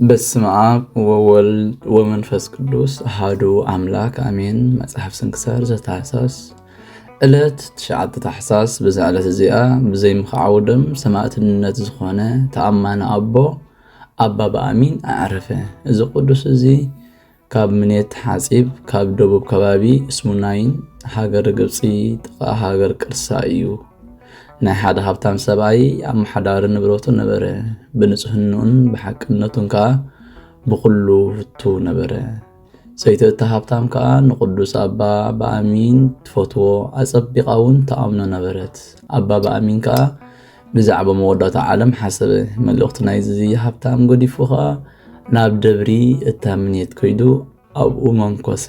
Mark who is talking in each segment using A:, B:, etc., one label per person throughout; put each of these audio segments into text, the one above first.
A: በስመ አብ ወወልድ ወመንፈስ ቅዱስ አሐዱ አምላክ አሜን። መጽሐፍ ስንክሳር ዘታኅሳስ ዕለት 9 ታኅሳስ በዛ ዕለት እዚኣ ብዘይምኽዓውድም ሰማዕትነት ዝኾነ ተኣማኒ ኣባ በኣሚን ኣዕረፈ። እዚ ቅዱስ እዚ ካብ ምኔት ሓጺብ ካብ ደቡብ ከባቢ እስሙናይን ሃገር ግብፂ ጥቓ ሃገር ቅርሳ እዩ። ናይ ሓደ ሃብታም ሰብኣይ ኣመሓዳሪ ንብረቱ ነበረ። ብንጽህናኡን ብሓቅነቱን ከዓ ብኩሉ ፍቱ ነበረ። ሰይቲ እቲ ሃብታም ከዓ ንቅዱስ ኣባ በኣሚን ትፈትዎ ኣጸቢቓ እውን ተኣምኖ ነበረት። ኣባ በኣሚን ከዓ ብዛዕባ መወዳእታ ዓለም ሓሰበ። መልእኽቲ ናይዚ ሃብታም ገዲፉ ከዓ ናብ ደብሪ እታ ምኔት ከይዱ ኣብኡ መንኮሰ።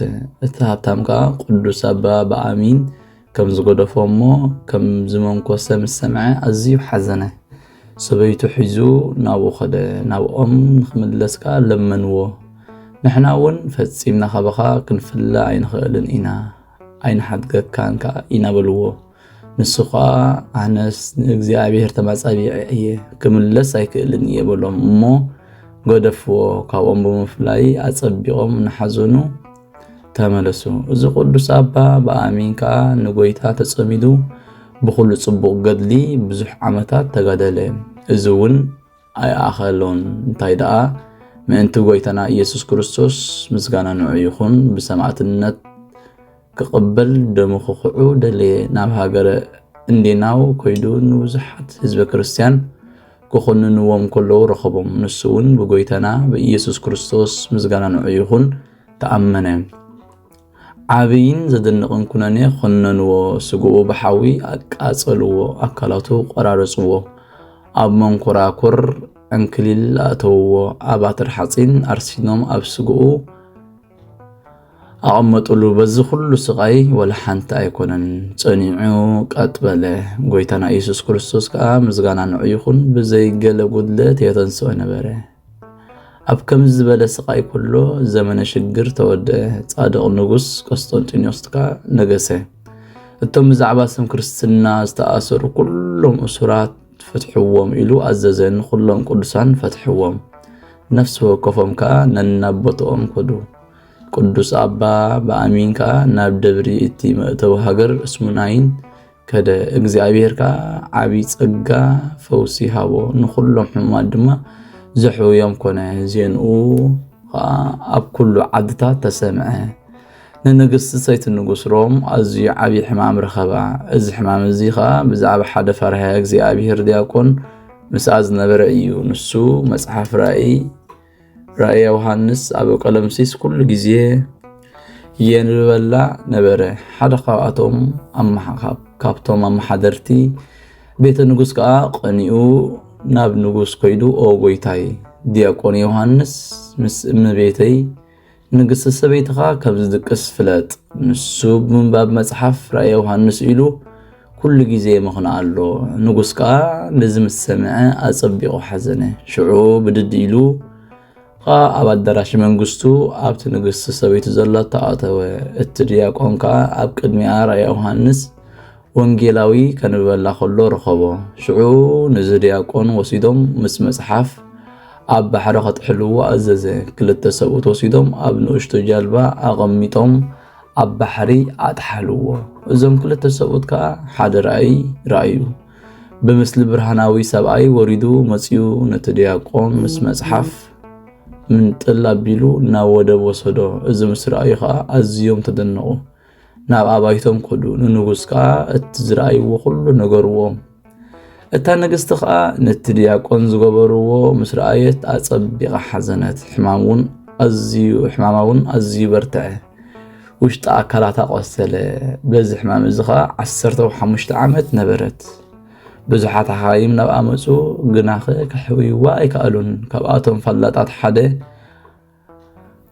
A: እቲ ሃብታም ከዓ ቅዱስ ኣባ በኣሚን ከም ዝገደፎ እሞ ከም ዝመንኮሰ ምስ ሰምዐ ኣዝዩ ሓዘነ። ሰበይቱ ሒዙ ናብኡ ኸደ። ናብኦም ንኽምለስ ከዓ ለመንዎ። ንሕና እውን ፈጺምና ኸበኻ ክንፍለ ኣይንኽእልን ኢና፣ ኣይንሓድገካን ከዓ ኢና በልዎ። ንሱ ከዓ ኣነስ ንእግዚኣብሔር ተማጻቢዐ እየ ክምለስ ኣይክእልን እየ በሎም እሞ ገደፍዎ። ካብኦም ብምፍላይ ኣጸቢቖም ንሓዘኑ ተመለሱ። እዚ ቅዱስ ኣባ በኣሚን ከዓ ንጎይታ ተጸሚዱ ብኩሉ ጽቡቕ ገድሊ ብዙሕ ዓመታት ተጋደለ። እዚ እውን ኣይኣኸሎን። እንታይ ደኣ ምእንቲ ጎይታና ኢየሱስ ክርስቶስ ምስጋና ንዑ ይኹን። ብሰማዕትነት ክቕበል ደሙ ክኽዑ ደለየ። ናብ ሃገረ እንዴናው ከይዱ ንብዙሓት ህዝበ ክርስቲያን ክኹንንዎም ከለዉ ረኸቦም። ንሱ እውን ብጎይታና ብኢየሱስ ክርስቶስ ምስጋና ንዑ ይኹን ተኣመነ። ዓብይን ዘደንቕን ኩነኔ ኾነንዎ። ስጉኡ ብሓዊ ኣቃጸልዎ፣ ኣካላቱ ቆራረጽዎ፣ ኣብ መንኮራኩር ዕንክሊል ኣተውዎ፣ ኣብ ባትሪ ሓጺን ኣርሲኖም ኣብ ስጉኡ ኣቐመጡሉ። በዚ ኩሉ ስቓይ ወላ ሓንቲ ኣይኮነን፣ ጸኒዑ ቀጥ በለ። ጎይታና ኢየሱስ ክርስቶስ ከዓ ምስጋና ንዑ ይኹን ብዘይገለ ጉድለት የተንስኦ ነበረ። ኣብ ከም ዝበለ ስቓይ ኩሎ ዘመነ ሽግር ተወድአ። ጻድቕ ንጉስ ቆስጠንጢኖስ ከዓ ነገሰ። እቶም ብዛዕባ ስም ክርስትና ዝተኣሰሩ ኩሎም እሱራት ፈትሕዎም ኢሉ ኣዘዘ። ንኩሎም ቅዱሳን ፈትሕዎም። ነፍሲ ወከፎም ከዓ ነናቦቶኦም ከዱ። ቅዱስ ኣባ በኣሚን ከዓ ናብ ደብሪ እቲ መእተዊ ሃገር እስሙናይን ከደ። እግዚኣብሔር ከዓ ዓብይ ጸጋ ፈውሲ ሃቦ። ንኩሎም ሕሙማት ድማ ዘሕውዮም ኮነ። ዜንኡ ከዓ ኣብ ኩሉ ዓድታት ተሰምዐ። ንንግስቲ ሰይቲ ንጉስ ሮም ኣዝዩ ዓብይ ሕማም ረኸባ። እዚ ሕማም እዚ ከዓ ብዛዕባ ሓደ ፈርሃ እግዚኣብሔር ዲያቆን ምስኣ ዝነበረ እዩ። ንሱ መጽሓፍ ራእየ ዮሃንስ ኣብ ቀለምሲስ ኩሉ ግዜ የንበላ ነበረ። ሓደ ካብቶም ኣመሓደርቲ ቤተ ንጉስ ከዓ ቀኒኡ ናብ ንጉስ ከይዱ ኦ ጎይታይ ዲያቆን ዮሃንስ ምስ እመቤተይ ንግስቲ ሰበይትኻ ከም ዝድቅስ ፍለጥ። ንሱ ብምንባብ መጽሓፍ ራእየ ዮሃንስ ኢሉ ኩሉ ግዜ መኽና ኣሎ። ንጉስ ከዓ ነዚ ምስ ሰምዐ ኣጸቢቑ ሓዘነ። ሽዑ ብድዲ ኢሉ ከዓ ኣብ ኣዳራሽ መንግስቱ ኣብቲ ንግስቲ ሰበይቱ ዘላ ተኣተወ። እቲ ዲያቆን ከዓ ኣብ ቅድሚኣ ራእየ ዮሃንስ ወንጌላዊ ከንበላ ከሎ ረኸቦ። ሽዑ ነዚ ዲያቆን ወሲዶም ምስ መጽሓፍ ኣብ ባሕሪ ከጥሕልዎ ኣዘዘ። ክልተ ሰብኡት ወሲዶም ኣብ ንእሽቶ ጃልባ ኣቐሚጦም ኣብ ባሕሪ ኣጥሓልዎ። እዞም ክልተ ሰብኡት ከዓ ሓደ ራእይ ረኣዩ። ብምስሊ ብርሃናዊ ሰብኣይ ወሪዱ መጺኡ ነቲ ዲያቆን ምስ መጽሓፍ ምንጥል ኣቢሉ ናብ ወደብ ወሰዶ። እዚ ምስ ረኣዩ ከዓ ኣዝዮም ተደነቑ። ናብ ኣባይቶም ከዱ። ንንጉስ ከዓ እቲ ዝረኣይዎ ኩሉ ነገርዎም። እታ ንግስቲ ከዓ ነቲ ዲያቆን ዝገበርዎ ምስ ረኣየት ኣጸቢቓ ሓዘነት። ሕማማ እውን ኣዝዩ በርትዐ። ውሽጢ ኣካላታ ቆሰለ። በዚ ሕማም እዚ ከዓ 15 ዓመት ነበረት። ብዙሓት ሓኻይም ናብ ኣመፁ ግናኸ ክሕውይዋ ኣይከኣሉን።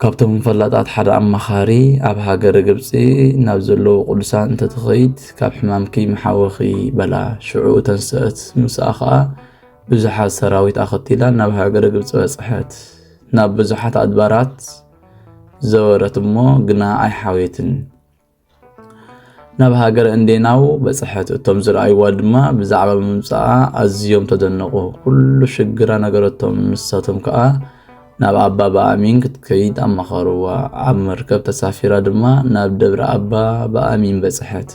A: ካብቶም ፈላጣት ሓደ ኣማኻሪ ኣብ ሃገረ ግብፂ ናብ ዘለዉ ቅዱሳን እንተትኸይድ ካብ ሕማምኪ መሓወኺ በላ። ሽዑ ተንስአት። ምስኣ ከዓ ብዙሓት ሰራዊት ኣኸቲላ ናብ ሃገረ ግብፂ በጽሐት። ናብ ብዙሓት ኣድባራት ዘወረት እሞ ግና ኣይሓወየትን። ናብ ሃገረ እንዴናው በጽሐት። እቶም ዝረኣይዋ ድማ ብዛዕባ ምምጻኣ ኣዝዮም ተደነቑ። ኩሉ ሽግራ ነገረቶም። ንሳቶም ከዓ ናብ ኣባ በኣሚን ክትከይድ ኣማኸርዋ ኣብ መርከብ ተሳፊራ ድማ ናብ ደብረ ኣባ በኣሚን በጽሐት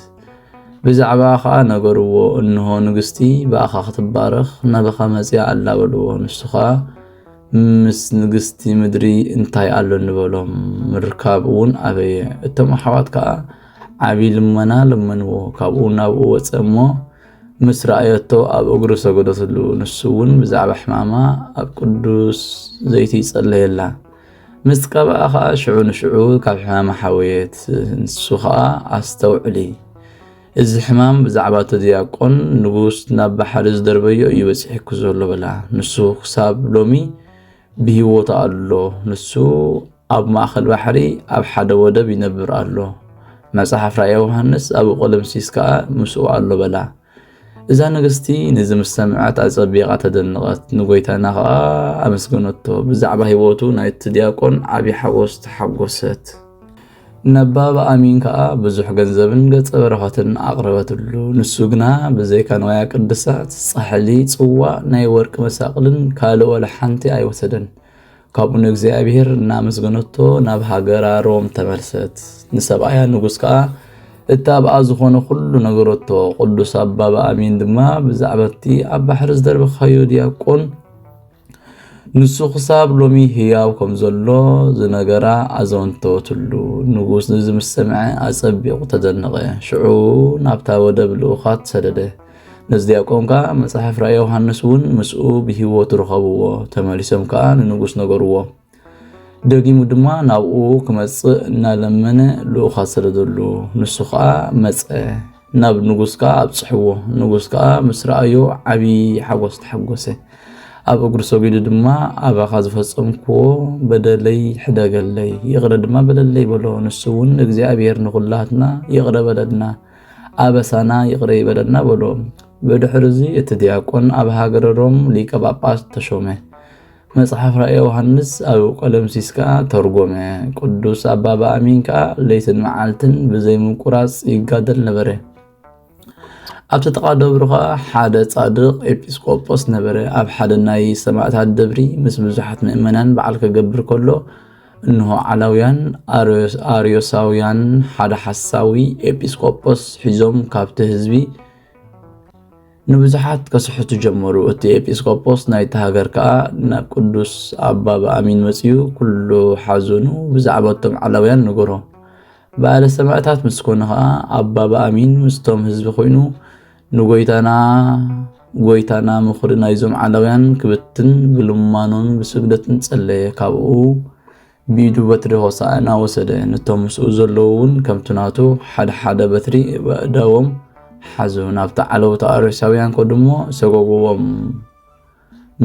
A: ብዛዕባ ኸዓ ነገርዎ እንሆ ንግስቲ በኣኻ ክትባረኽ ናበኻ መጽያ ኣላ በልዎ ንሱ ኸዓ ምስ ንግስቲ ምድሪ እንታይ ኣሎ ንበሎም ምርካብ እውን ኣበየ እቶም ኣሕዋት ከዓ ዓብይ ልመና ለመንዎ ካብኡ ናብኡ ወፀ እሞ ምስ ረኣየቶ ኣብ እግሩ ሰገደትሉ ንሱ እውን ብዛዕባ ሕማማ ኣብ ቅዱስ ዘይቲ ይጸለየላ ምስ ቀብኣ ከዓ ሽዑ ንሽዑ ካብ ሕማማ ሓወየት ንሱ ከዓ ኣስተውዕሊ እዚ ሕማም ብዛዕባ ዲያቆን ንጉስ ናብ ባሕሪ ዝደርበዮ እዩ በፂሕኩ ዘሎ በላ ንሱ ክሳብ ሎሚ ብሂወት ኣሎ ንሱ ኣብ ማእኸል ባሕሪ ኣብ ሓደ ወደብ ይነብር ኣሎ መጽሓፍ ራእየ ዮሐንስ ኣብ ቆለምሲስ ከዓ ምስኡ ኣሎ በላ እዛ ንግስቲ ነዚ ምስ ሰምዓት ኣጸቢቓ ተደነቐት ንጎይታና ከዓ ኣመስገነቶ ብዛዕባ ሂወቱ ናይቲ ዲያቆን ዓብይ ሓጎስ ተሓጎሰት ነባ በኣሚን ከዓ ብዙሕ ገንዘብን ገጸ በረኸትን ኣቕረበትሉ ንሱ ግና ብዘይካ ንዋያ ቅድሳት ጻሕሊ ጽዋዕ ናይ ወርቂ መሳቕልን ካልእ ወላ ሓንቲ ኣይወሰደን ካብኡ ንእግዚአብሔር እናመስገነቶ ናብ ሃገራ ሮም ተመልሰት ንሰብኣያ ንጉስ ከዓ እታ ኣብኣ ዝኾነ ኩሉ ነገረቶ ቅዱስ ኣባ በኣሚን ድማ ብዛዕባቲ ኣብ ባሕሪ ዝደርበኻዮ ዲያቆን ንሱ ክሳብ ሎሚ ህያው ከም ዘሎ ዝነገራ ኣዘወንተወትሉ ንጉስ ነዚ ምስ ሰምዐ ኣጸቢቑ ተደነቐ ሽዑ ናብታ ወደብ ልኡኻት ሰደደ ነዚ ዲያቆን ከዓ መጽሓፍ ራእየ ዮሐንስ እውን ምስኡ ብሂወት ረኸብዎ ተመሊሶም ከዓ ንንጉስ ነገርዎ ደጊሙ ድማ ናብኡ ክመጽእ እናለመነ ልኡኻት ሰደደሉ ንሱ ከዓ መጸ ናብ ንጉስ ከዓ ኣብጽሕዎ ንጉስ ከዓ ምስ ረኣዮ ዓብይ ሓጎስ ተሓጎሰ ኣብ እግሩ ሰጊዱ ድማ ኣባኻ ዝፈጸምክዎ በደለይ ሕደገለይ ይቕረ ድማ በደለይ በሎ ንሱ እውን እግዚአብሔር ንኹላትና ይቕረ በለና ኣበሳና ይቕረ ይበለና በሎ ብድሕሪ እዚ እቲ ዲያቆን ኣብ ሃገረ ሮም ሊቀ ጳጳስ ተሾመ መጽሓፍ ራእየ ዮሐንስ ኣብ ቆለምሲስ ከዓ ተርጎመ ቅዱስ ኣባ በኣሚን ከዓ ለይትን መዓልትን ብዘይምቁራጽ ይጋደል ነበረ ኣብቲ ተቃደብሩ ከዓ ሓደ ጻድቕ ኤጲስቆጶስ ነበረ ኣብ ሓደ ናይ ሰማዕታት ደብሪ ምስ ብዙሓት ምእመናን በዓል ክገብር ከሎ እንሆ ዓላውያን አርዮሳውያን ሓደ ሓሳዊ ኤጲስቆጶስ ሒዞም ካብቲ ህዝቢ ንብዙሓት ከስሕቱ ጀመሩ እቲ ኤጲስቆጶስ ናይቲ ሃገር ከዓ ናብ ቅዱስ ኣባ በኣሚን መጽዩ ኩሉ ሓዘኑ ብዛዕባ እቶም ዓላውያን ነገሮ በዓለ ሰማዕታት ምስ ኮነ ከዓ ኣባ በኣሚን ምስቶም ህዝቢ ኮይኑ ንጎይታና ምኽሪ ናይዞም ዓላውያን ክብትን ብልማኖን ብስግደትን ጸለየ ካብኡ ቢዱ በትሪ ሆሳዕና ወሰደ ነቶም ምስኡ ዘለዉ እውን ከምቲ ናቱ ሓደ በትሪ በእዳዎም ሓዙ ናብቲ ዓለውቲ አርዮሳውያን ከድሞ ሰጎግዎም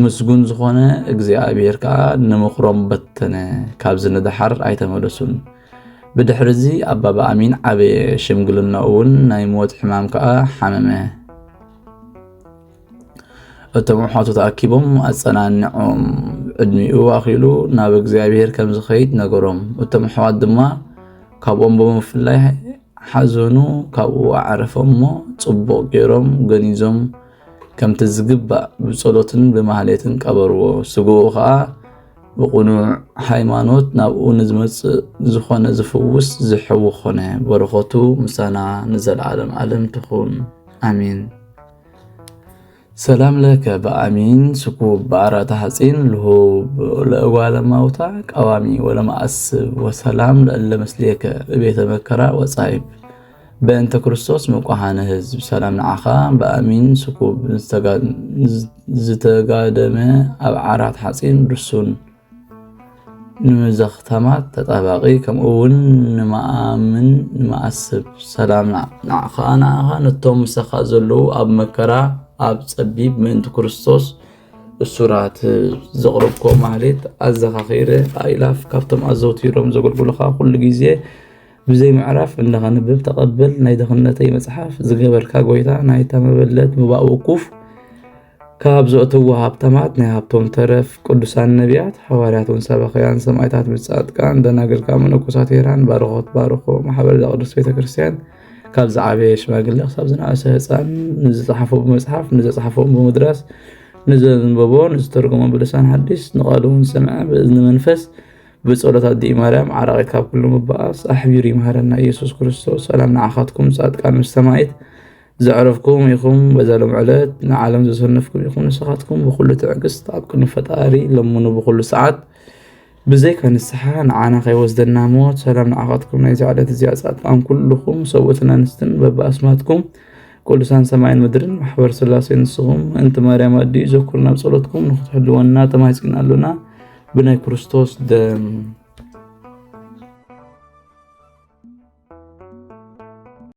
A: ምስጉን ዝኾነ እግዚአብሔር ከዓ ንምኽሮም በተነ ካብዚ ንድሓር ኣይተመለሱን ብድሕሪ እዚ ኣባ በኣሚን ዓበየ ሽምግልና እውን ናይ ሞት ሕማም ከዓ ሓመመ እቶም ኣሕዋቱ ተኣኪቦም ኣጸናንዖም ዕድሚኡ ኣኺሉ ናብ እግዚአብሔር ከም ዝኸይድ ነገሮም እቶም ኣሕዋት ድማ ካብኦም ብምፍላይ ሓዘኑ ካብኡ ኣዕረፎም እሞ ጽቡቕ ገይሮም ገኒዞም ከምቲ ዝግባእ ብጸሎትን ብማህሌትን ቀበርዎ ስጉኡ ከዓ ብቕኑዕ ሃይማኖት ናብኡ ንዝመጽእ ዝኾነ ዝፍውስ ዝሕው ኾነ በረኸቱ ምሳና ንዘለዓለም ዓለም ትኹን ኣሚን ሰላም ለከ በኣሚን ስኩብ በዓራተ ሐጺን ልሁብ ለእጓለ ማውታ ቀዋሚ ወለማእስብ ወሰላም ለእለ መስሌከ በቤተ መከራ ወጻይብ በእንተ ክርስቶስ መቋሃነ ህዝብ ሰላም ንዓኻ በኣሚን ስኩብ ዝተጋደመ ኣብ ዓራት ሐጺን ርሱን ንመዘኽተማት ተጣባቂ ከምኡውን ንመኣምን ንመኣስብ ሰላም ንዓኻ ነቶም ምሰኻ ዘለዉ ኣብ መከራ ኣብ ጸቢብ ምእንቲ ክርስቶስ እሱራት ዘቕርብኮ ማህሌት ኣዘኻኺረ ኣኢላፍ ካብቶም ኣዘውቲሮም ዘገልግሉኻ ኩሉ ግዜ ብዘይ ምዕራፍ እንደኸንብብ ተቐበል ናይ ደኽነተይ መጽሓፍ ዝገበርካ ጎይታ ናይታ መበለት ምባእ ውኩፍ ካብ ዘእትዎ ሃብተማት ናይ ሃብቶም ተረፍ ቅዱሳን ነቢያት ሐዋርያትን ሰባኽያን ሰማዕታት ብጻድቃን ደናግልካ መነኮሳት ሄራን ባርኾት ባርኾ ማሕበር ቅዱስ ቤተ ክርስቲያን ካብ ዝዓበየ ሽማግለ ክሳብ ዝናእሰ ህፃን ንዝፀሓፎ ብመጽሓፍ ንዘፀሓፎም ብምድራስ نزنببون نسترجمه بلسان حديث نقالون سمع بإذن منفس بصلاة دي مريم عراقي كاب كل مباس أحبيري مهرنا يسوع كريستوس سلام نعخاتكم ساعات كان مستمعيت زعرفكم يخم بزالم علات نعلم زسنفكم يخم نسخاتكم بكل تعكس تعبكم فتاري لمنو بكل ساعات بزي كان السحان عانا خي وزدنا موت سلام نعخاتكم نيزي على تزيازات أم كلكم صوتنا نستن بأسماتكم كل سان سماعين مدرن محور سلاسي نسخهم أنت مريم أدي زكرنا بصلاتكم نخد حلونا تمايزكنا لنا بناي كريستوس